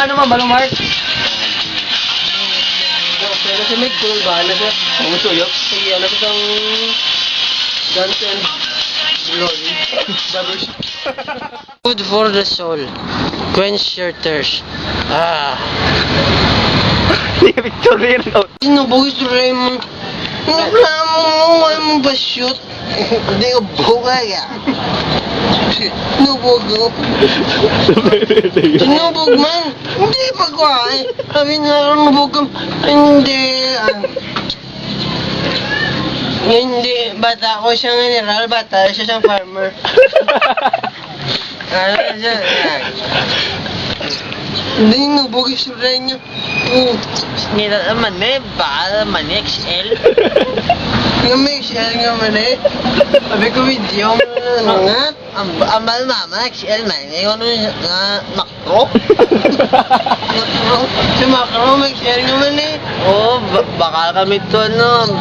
ano man, balong Mark? Pero si Mike, kung bahala siya. Ang tuyok. Sige, ano ko itong Guns and Glory. Food for the soul. Quench your thirst. Hindi ka picture rin. Sinubog ito, Raymond. Reklamo mo, ay mong ba-shoot? Hindi ko bugay, Sinubog ko. Sinubog man. Hindi pagwain. Sabi nga, nubog ko. Hindi, Hindi, bata ko siyang general, bata siya siyang farmer. Hindi, nubog yung suray niya. Nila naman baka naman XL. Nga may XL nga man Sabi ko video mo na nga. Ang mama XL man, yung ano makro. Si Macro, may XL nga man Oo, baka kami to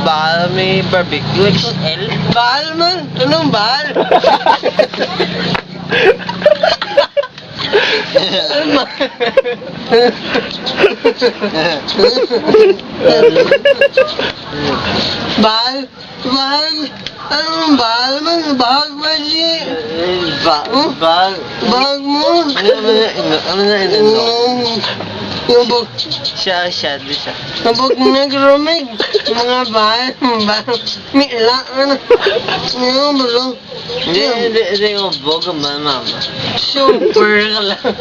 baka may barbecue XL. Bahal man, anong bahal? Bahal? Bahal? Anong bahal man? Bahal ba siya? Bahal mo? Ano na Nabog. siya. Nabog nagromig. Mga bahal. May ila. Ano ba? Hindi yung bog mama. Super ka lang.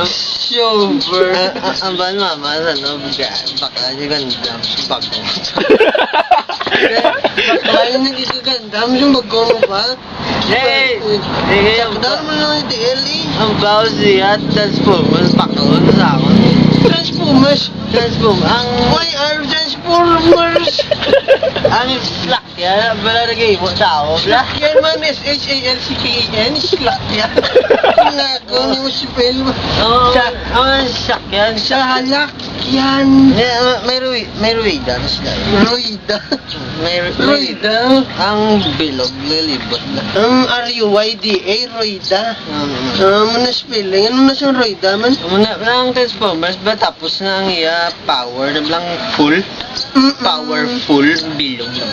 Super. Ang ban mama, baka di ganda bago. Kaya nag-isagandam yung bago mo pa. Hey! Dahil mo lang yung DLE. Ang bawas siya, Transformers, pakawag sa akin. Transformers. Ang Why are Transformers? ang slack yan, balagay mo sa ako. Yan man, S-H-A-L-C-K-E-N. Slack yan. Lago ni mo si Pel. Ang slack yan. Sa halak yan. May ruida na sila. Roida. May Roida. Ang bilog, lilibot na. Ang R-U-Y-D-A, Roida. Ano na spelling? Ano na siyang Roida man? Muna lang Transformers ba tapos na ang iya power na lang full? Powerful bilog na.